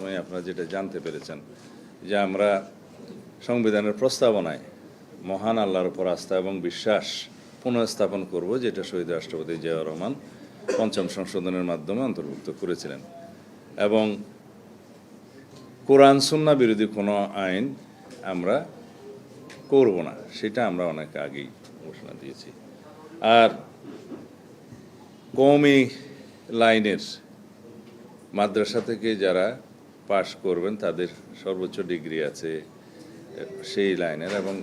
মাধ্যমে আপনারা যেটা জানতে পেরেছেন যে আমরা সংবিধানের প্রস্তাবনায় মহান আল্লাহর উপর আস্থা এবং বিশ্বাস পুনঃস্থাপন করব, যেটা শহীদ রাষ্ট্রপতি জিয়াউর রহমান পঞ্চম সংশোধনের মাধ্যমে অন্তর্ভুক্ত করেছিলেন। এবং কোরআন সুন্নাহ বিরোধী কোনো আইন আমরা করব না, সেটা আমরা অনেক আগেই ঘোষণা দিয়েছি। আর কওমি লাইনের মাদ্রাসা থেকে যারা পাশ করবেন তাদের সর্বোচ্চ ডিগ্রি আছে সেই লাইনের, এবং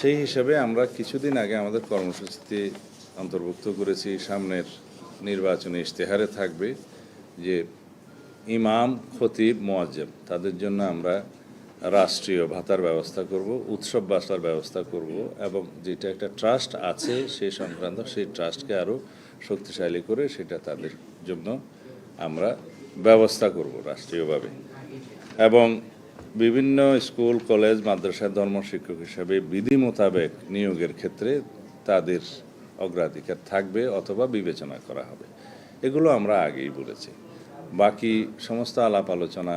সেই হিসাবে আমরা কিছুদিন আগে আমাদের কর্মসূচিতে অন্তর্ভুক্ত করেছি, সামনের নির্বাচনী ইশতেহারে থাকবে যে ইমাম, খতিব, মুয়াজ্জিম তাদের জন্য আমরা রাষ্ট্রীয় ভাতার ব্যবস্থা করব, উৎসব বাসার ব্যবস্থা করব, এবং যেটা একটা ট্রাস্ট আছে সেই সংক্রান্ত সেই ট্রাস্টকে আরও শক্তিশালী করে সেটা তাদের জন্য আমরা ব্যবস্থা করব রাষ্ট্রীয়ভাবে। এবং বিভিন্ন স্কুল, কলেজ, মাদ্রাসায় ধর্ম শিক্ষক হিসাবে বিধি মোতাবেক নিয়োগের ক্ষেত্রে তাদের অগ্রাধিকার থাকবে অথবা বিবেচনা করা হবে। এগুলো আমরা আগেই বলেছি। বাকি সমস্ত আলাপ আলোচনা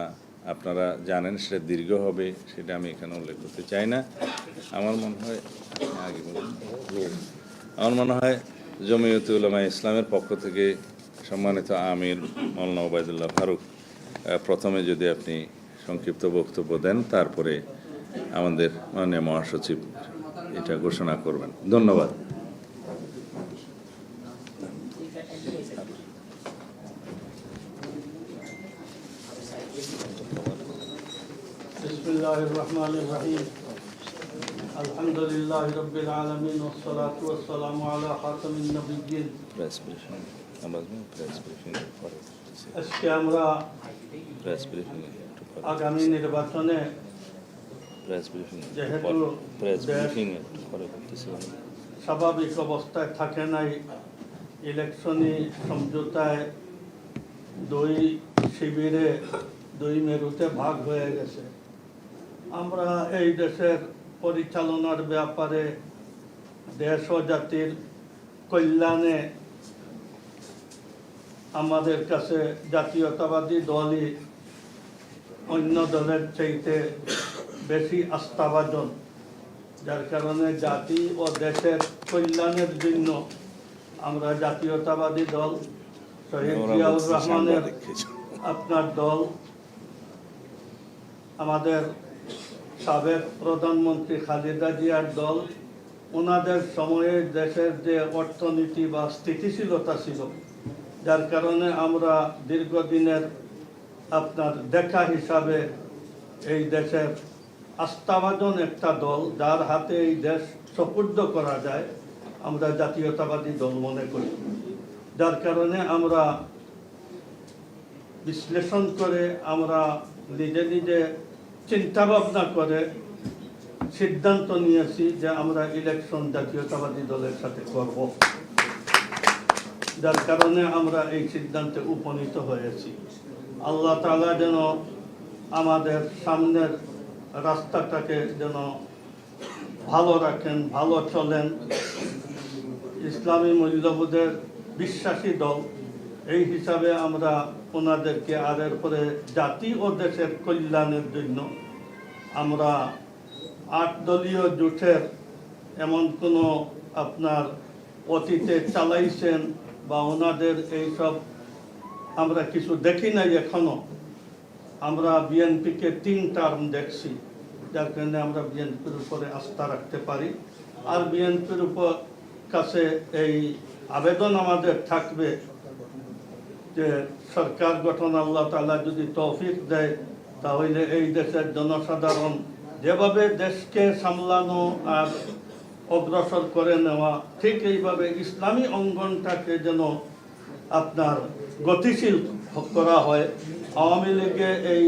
আপনারা জানেন, সেটা দীর্ঘ হবে, সেটা আমি এখানে উল্লেখ করতে চাই না। আমার মনে হয় জমিয়তে উলামা ইসলামের পক্ষ থেকে সম্মানিত আমির মাওলানা ওবায়দুল্লাহ ফারুক প্রথমে যদি আপনি সংক্ষিপ্ত বক্তব্য দেন, তারপরে আমাদের মাননীয় মহাসচিব এটা ঘোষণা করবেন। ধন্যবাদ। বিসমিল্লাহির রহমানির রহিম। আলহামদুলিল্লাহি রাব্বিল আলামিন ওয়াস সালাতু ওয়াস সালামু আলা খাতামিন নবিয়্যিন। আজকে আমরা আগামী নির্বাচনে যেহেতু স্বাভাবিক অবস্থায় থাকে নাই, ইলেকশনি সমঝোতায় দুই শিবিরে, দুই মেরুতে ভাগ হয়ে গেছে। আমরা এই দেশের পরিচালনার ব্যাপারে দেশ ও জাতির কল্যাণে আমাদের কাছে জাতীয়তাবাদী দলই অন্য দলের চাইতে বেশি আস্থাভাজন, যার কারণে জাতি ও দেশের কল্যাণের জন্য আমরা জাতীয়তাবাদী দল, শহীদ জিয়াউর রহমানের আপনার দল, আমাদের সাবেক প্রধানমন্ত্রী খালেদা জিয়ার দল, ওনাদের সময়ে দেশের যে অর্থনীতি বা স্থিতিশীলতা ছিল, যার কারণে আমরা দীর্ঘদিনের আপনার দেখা হিসাবে এই দেশের আস্থাভাজন একটা দল, যার হাতে এই দেশ সুপুর্দ করা যায়, আমরা জাতীয়তাবাদী দল মনে করি। যার কারণে আমরা বিশ্লেষণ করে, আমরা নিজে নিজে চিন্তা ভাবনা করে সিদ্ধান্ত নিয়েছি যে আমরা ইলেকশন জাতীয়তাবাদী দলের সাথে করব। যার কারণে আমরা এই সিদ্ধান্তে উপনীত হয়েছি। আল্লাহ তাআলা যেন আমাদের সামনের রাস্তাটাকে যেন ভালো রাখেন, ভালো চলেন। ইসলামী মূল্যবোধের বিশ্বাসী দল, এই হিসাবে আমরা ওনাদেরকে আর এরপরে জাতি ও দেশের কল্যাণের জন্য আমরা 8 দলীয় জোটের এমন কোনো আপনার অতীতে চালাইছেন বা ওনাদের এইসব আমরা কিছু দেখি নাই এখনো। আমরা বিএনপিকে 3 টার্ম দেখছি, যার কারণে আমরা বিএনপির উপরে আস্থা রাখতে পারি। আর বিএনপির উপর কাছে এই আবেদন আমাদের থাকবে যে সরকার গঠন আল্লাহ তাআলা যদি তৌফিক দেয়, তাহলে এই দেশের জনসাধারণ যেভাবে দেশকে সামলানো আর অগ্রসর করে নেওয়া, ঠিক এইভাবে ইসলামী অঙ্গনটাকে যেন আপনার গতিশীল করা হয়। আওয়ামী লীগে এই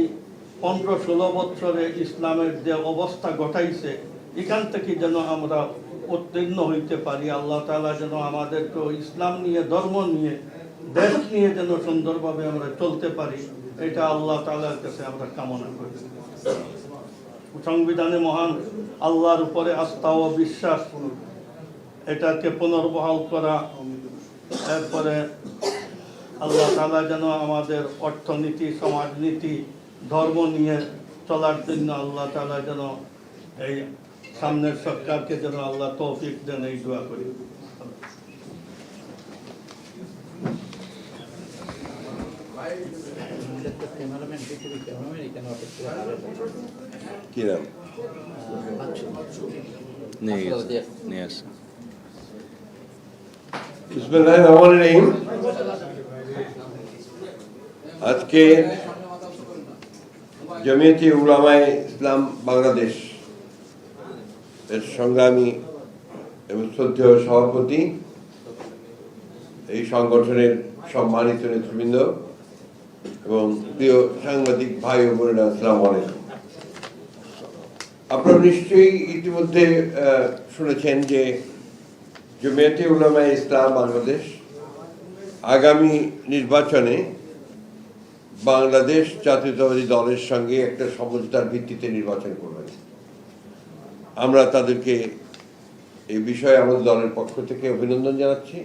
15-16 বছরে ইসলামের যে অবস্থা ঘটাইছে, এখান থেকে যেন আমরা উত্তীর্ণ হইতে পারি। আল্লাহ তাআলা যেন আমাদেরকে ইসলাম নিয়ে, ধর্ম নিয়ে, দেশ নিয়ে যেন সুন্দরভাবে আমরা চলতে পারি, এটা আল্লাহ তাআলার কাছে আমরা কামনা করি। সংবিধানে মহান আল্লাহর উপরে আস্থা ও বিশ্বাস, এটাকে পুনর্বহাল করা, এরপরে আল্লাহ তাআলা যেন আমাদের অর্থনীতি, সমাজনীতি ধর্ম নিয়ে চলার জন্য আল্লাহ তাআলা যেন এই সামনের সরকারকে যেন আল্লাহ তৌফিক দেন, এই দোয়া করি। কি নাম নিয়ে আসে? বিসমিল্লাহির রহমানির রহিম। আজকে জমিয়তে উলামায়ে ইসলাম বাংলাদেশ এর সংগ্রামী এবং শ্রদ্ধেয় সভাপতি, এই সংগঠনের সম্মানিত নেতৃবৃন্দ এবং প্রিয় সাংবাদিক ভাই ও বোনেরা, আসসালামু আলাইকুম। আপনারা নিশ্চয়ই ইতিমধ্যে শুনেছেন যে জমিয়তে উলামায়ে ইসলাম বাংলাদেশ আগামী নির্বাচনে বাংলাদেশ জাতীয়তাবাদী দলের সঙ্গে একটা সমঝোতার ভিত্তিতে নির্বাচন করবেন। আমরা তাদেরকে এই বিষয়ে আমাদের দলের পক্ষ থেকে অভিনন্দন জানাচ্ছি,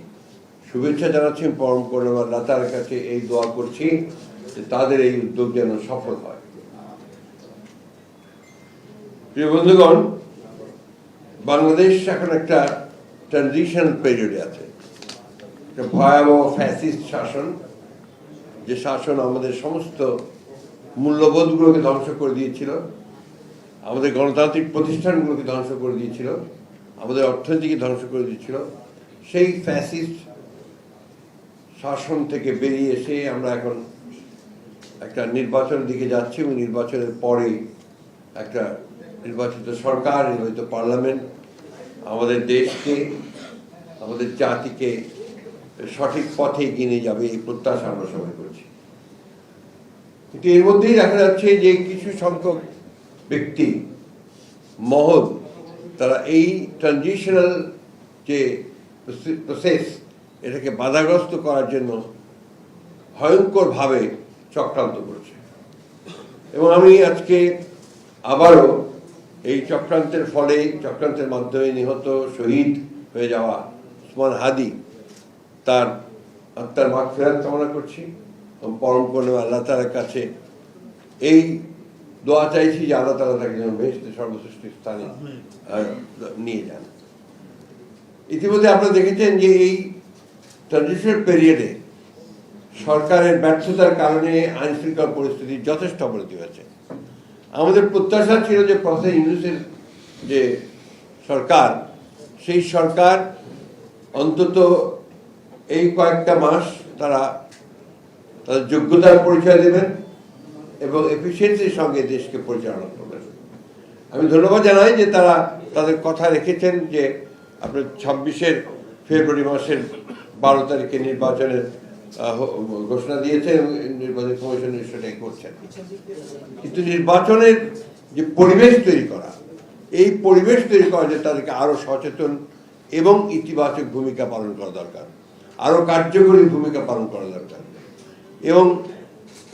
শুভেচ্ছা জানাচ্ছি, পরম করুণাময় আল্লাহ তাআলার কাছে এই দোয়া করছি যে তাদের এই উদ্যোগ যেন সফল হয়। প্রিয় বন্ধুগণ, বাংলাদেশ এখন একটা ট্রানজিশন পিরিয়ডে আছে, একটা ভয়াবহ ফ্যাসিস্ট শাসন, যে শাসন আমাদের সমস্ত মূল্যবোধগুলোকে ধ্বংস করে দিয়েছিল, আমাদের গণতান্ত্রিক প্রতিষ্ঠানগুলোকে ধ্বংস করে দিয়েছিল, আমাদের অর্থনীতিকে ধ্বংস করে দিয়েছিল। সেই ফ্যাসিস্ট শাসন থেকে বেরিয়ে এসে আমরা এখন একটা নির্বাচনের দিকে যাচ্ছি এবং নির্বাচনের পরে একটা নির্বাচিত সরকার, নির্বাচিত পার্লামেন্ট আমাদের দেশকে, আমাদের জাতিকে সঠিক পথে এগিয়ে নিয়ে যাবে, এই প্রত্যাশা আমরা সবাই করছি। কিন্তু এর মধ্যেই দেখা যাচ্ছে যে কিছু সংখ্যক ব্যক্তি মহল, তারা এই ট্রানজিশনাল যে প্রসেস, এটাকে বাধাগ্রস্ত করার জন্য ভয়ঙ্করভাবে চক্রান্ত করছে। এবং আমি আজকে আবারও এই চক্রান্তের ফলে, চক্রান্তের মাধ্যমে নিহত শহীদ হয়ে যাওয়া ওসমান হাদি, তার আত্মার মাগফিরাত কামনা করছি এবং পরম করুণাময় আল্লাহ তাআলার কাছে এই দোয়া চাইছি যে আল্লাহ তাআলা তাকে যেন বেহেশতের সর্বশ্রেষ্ঠ স্থানে নিয়ে যান। ইতিমধ্যে আপনারা দেখেছেন যে এই ট্রানজিশন পিরিয়ডে সরকারের ব্যর্থতার কারণে আইন শৃঙ্খলা পরিস্থিতি যথেষ্ট অবনতি হয়েছে। আমাদের প্রত্যাশা ছিল যে প্রফেসর ইউনূসের যে সরকার, সেই সরকার অন্তত এই কয়েকটা মাস তারা তাদের যোগ্যতার পরিচয় দেবেন এবং এফিসিয়েন্সির সঙ্গে দেশকে পরিচালনা করবেন। আমি ধন্যবাদ জানাই যে তারা তাদের কথা রেখেছেন, যে আপনার 26 ফেব্রুয়ারি মাসের 12 তারিখে নির্বাচনের ঘোষণা দিয়েছেন এবং নির্বাচন কমিশন সেটাই করছেন। কিন্তু নির্বাচনের যে পরিবেশ তৈরি করা, এই পরিবেশ তৈরি করা যে তাদেরকে আরো সচেতন এবং ইতিবাচক ভূমিকা পালন করা দরকার, আরো কার্যকরী ভূমিকা পালন করা দরকার এবং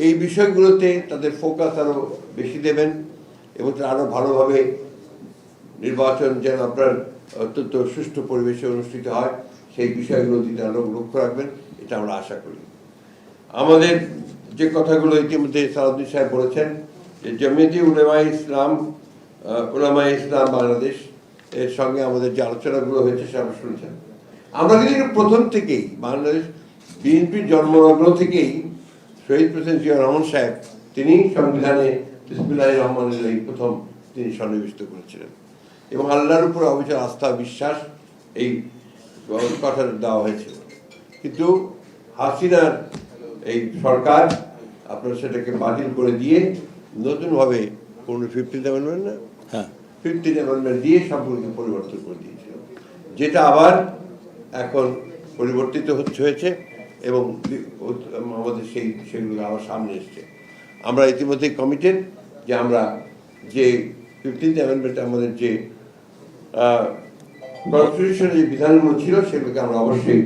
এই বিষয়গুলোতে তাদের ফোকাস আরো বেশি দেবেন এবং আরো ভালোভাবে নির্বাচন যেন আপনার অত্যন্ত সুষ্ঠু পরিবেশে অনুষ্ঠিত হয়, সেই বিষয়গুলো দিতে আরো লক্ষ্য রাখবেন, এটা আমরা আশা করি। আমাদের যে কথাগুলো ইতিমধ্যে সালাউদ্দিন সাহেব বলেছেন, যে জমিয়তে উলামায়ে ইসলাম বাংলাদেশ এর সঙ্গে আমাদের যে আলোচনাগুলো হয়েছে সেটা শুনছেন। আমরা কিন্তু প্রথম থেকেই বাংলাদেশ বিএনপির জন্মলগ্ন থেকেই শহীদ প্রেসিডেন্ট জিয়া রহমান সাহেব, তিনি সংবিধানে বিসমিল্লাহির রহমানির রহিম প্রথম তিনি সন্নিবিষ্ট করেছিলেন এবং আল্লাহর উপর অবিচল আস্থা বিশ্বাস এই কথা দেওয়া হয়েছিল। কিন্তু হাসিনার এই সরকার আপনার সেটাকে বাতিল করে দিয়ে নতুনভাবে কোন 15th অ্যামেন্ডমেন্ট না, 15th অ্যামেন্ডমেন্ট দিয়ে সবগুলোকে পরিবর্তন করে দিয়েছিল, যেটা আবার এখন পরিবর্তিত হয়েছে এবং আমাদের সেগুলো আবার সামনে এসছে। আমরা ইতিমধ্যে কমিটেড যে আমরা যে 15th অ্যামেন্ডমেন্ট আমাদের যে কনস্টিটিউশনের যে বিধানগুলো ছিল সেগুলোকে আমরা অবশ্যই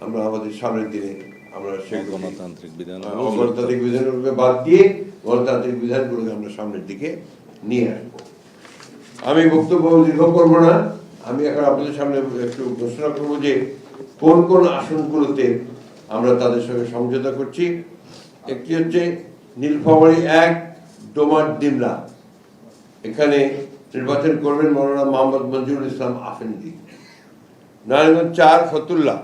আমরা আমাদের সামনের দিনে আমরা গণতান্ত্রিক বিধানগুলোকে বাদ দিয়ে গণতান্ত্রিক বিধানগুলোকে আমরা সামনের দিকে নিয়ে আসবো। আমি বক্তব্য দীর্ঘ করবো না, আমি এখন আপনাদের সামনে একটু ঘোষণা করবো যে কোন কোন আসনগুলোতে আমরা তাদের সঙ্গে সমঝোতা করছি। একটি হচ্ছে নীলফামারী 1, ডোমার ডিমলা, এখানে নির্বাচন করবেন মৌলানা মোহাম্মদ মঞ্জুরুল ইসলাম আফেন্দি। নারায়ণগঞ্জ 4 ফতুল্লা,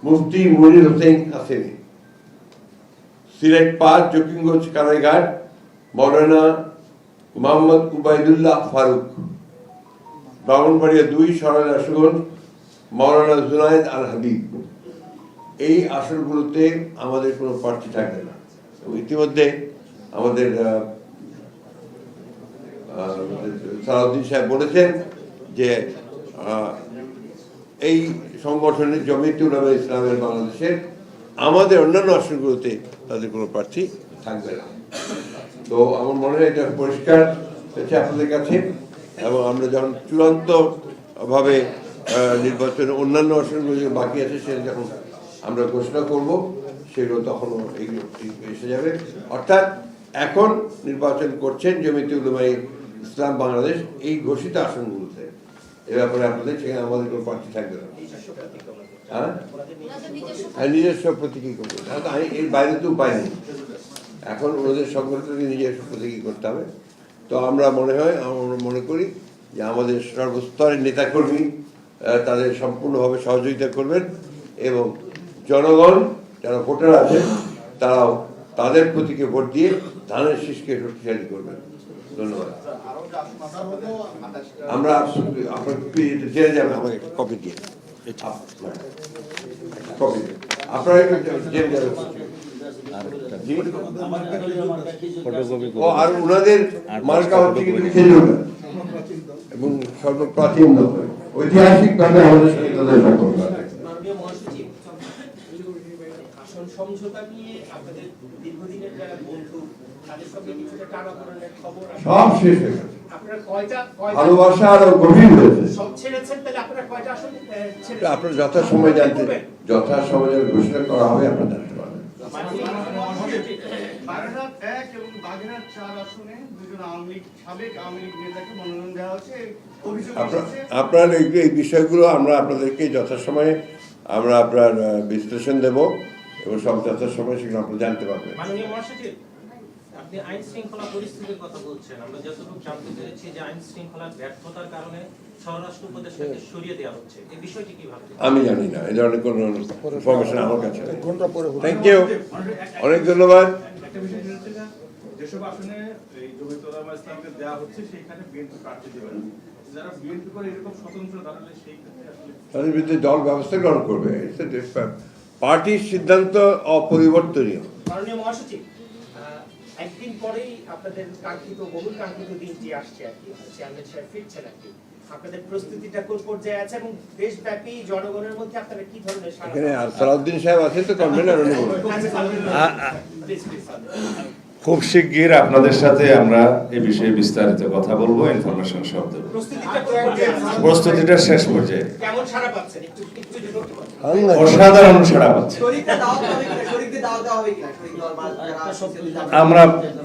মুফতি মনির হোসেন কাসেমি। সিলেট 5 জকিগঞ্জ কারাইঘাট, মৌলানা মোহাম্মদ উবাইদুল্লাহ ফারুক। ব্রাহ্মণবাড়িয়া 2 সরাইল আশুগঞ্জ, মৌলানা জুনায়েদ আল হাবিব। এই আসনগুলোতে আমাদের কোনো প্রার্থী থাকবে না। এবং ইতিমধ্যে আমাদের সালাউদ্দিন সাহেব বলেছেন যে এই সংগঠনের জমিয়তে উলামা ইসলামের বাংলাদেশের আমাদের অন্যান্য আসনগুলোতে তাদের কোনো প্রার্থী থাকবে না। তো আমার মনে হয় এটা পরিষ্কার হচ্ছে আপনাদের কাছে। এবং আমরা যখন চূড়ান্তভাবে নির্বাচনের অন্যান্য আসনগুলো যে বাকি আছে সেটা যখন আমরা ঘোষণা করব, সেগুলো তখনও এইগুলো এসে যাবে। অর্থাৎ এখন নির্বাচন করছেন জমিয়তে উলামা ইসলাম বাংলাদেশ এই ঘোষিত আসনগুলোতে। এ ব্যাপারে আপনাদের সেখানে আমাদের কোনো প্রার্থী থাকবে না। হ্যাঁ, নিজস্ব প্রতীকী করবে, এর বাইরে তো উপায় নেই। এখন ওদের সংগঠনকে নিজস্ব প্রতীকী করতে হবে। তো আমরা মনে করি যে আমাদের সর্বস্তরের নেতাকর্মী তাদের সম্পূর্ণভাবে সহযোগিতা করবেন এবং জনগণ যারা ভোটার আছেন তারাও তাদের প্রতীকে ভোট দিয়ে ধানের শীষকে শক্তিশালী করবেন। ধন্যবাদ। আমরা জেনে যাবেন, আমাকে কপি দিয়ে কপি আপনারা জেনে যাবেন। আর ওনাদের মার্কা হচ্ছে কিন্তু খেজুর এবং সর্বপ্রাচীন ঐতিহাসিক ভাবে আমাদের সাথে তাদের সম্পর্ক আছে। সমঝোতা নিয়ে আপনাদের দীর্ঘদিনের যারা বন্ধু তাদের সঙ্গে কিছুটা টানাপোড়েনের খবর সব শেষ হয়ে গেছে। আপনারা কয়টা ভালোবাসা আরো গভীর হয়েছে। সব ছেড়েছেন, তাহলে আপনারা কয়টা আসন ছেড়েছেন? আপনারা যথাসময় জানতে, যথাসময়ে ঘোষণা করা হবে আপনারা জানতে পারবেন। বাগেরহাট 1 এবং বাগেরহাট 4 আসনে দুজন সাবেক আওয়ামী লীগ নেতাকে মনোনয়ন দেওয়া হচ্ছে। আপনার এই বিষয়গুলো আমরা আপনাদেরকে যথাসময়ে আমরা আপনার বিশ্লেষণ দেব এবং সব যথাসময়ে সেগুলো আপনারা জানতে পারবেন। মাননীয় মহাসচিব, আপনি আইন শৃঙ্খলা পরিস্থিতির কথা বলছেন। আমরা যতটুকু জানতে পেরেছি যে আইন শৃঙ্খলার ব্যর্থতার কারণে স্বরাষ্ট্র উপদেষ্টাকে সরিয়ে দেওয়া হচ্ছে, এই বিষয়টি কিভাবে? আমি জানি না, এই ধরনের কোনো ইনফরমেশন আমার কাছে নেই। থ্যাংক ইউ, অনেক ধন্যবাদ। একটা বিষয় হচ্ছে যে যেসব আসনে এই জমিয়তে উলামা ইসলামকে দেওয়া হচ্ছে সেইখানে বিএনপি প্রার্থী দেবে না। যারা বিএনপি করে এরকম স্বতন্ত্র দাঁড়ালে সেই ক্ষেত্রে আসলে তাদের বিরুদ্ধে দল ব্যবস্থা গ্রহণ করবে। পার্টির সিদ্ধান্ত অপরিবর্তনীয়। মাননীয় মহাসচিব, একদিন পরেই আপনাদের বহুল কাঙ্ক্ষিত দিনটি আসছে আর কি, চেয়ারম্যান সাহেব ফিরছেন আর কি। আপনাদের প্রস্তুতিটা কোন পর্যায়ে আছে এবং দেশব্যাপী জনগণের মধ্যে আপনারা কি ধরনের এখানে সালাউদ্দিন সাহেব আছেন তো কনভেনার, উনি বলবেন। খুব শিগগির আপনাদের সাথে আমরা এই বিষয়ে বিস্তারিত কথা বলবো, ইনফরমেশন সব দেব। প্রস্তুতিটা শেষ পর্যায়ে। কেমন সাড়া পাচ্ছেন? একটু অসাধারণ সাড়া পাচ্ছে।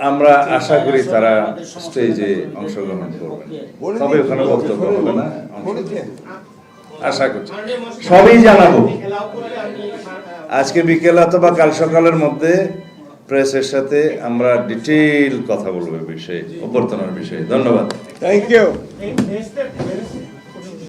আমরা আশা করি তারা স্টেজে অংশগ্রহণ করবেন, তবে ওখানে বক্তব্য হবে না, আশা করছি। সবই জানাবো আজকে বিকেল অথবা কাল সকালের মধ্যে প্রেসের সাথে আমরা ডিটেইল কথা বলবো বিষয়ে, অভ্যর্থনার বিষয়ে। ধন্যবাদ। Thank you.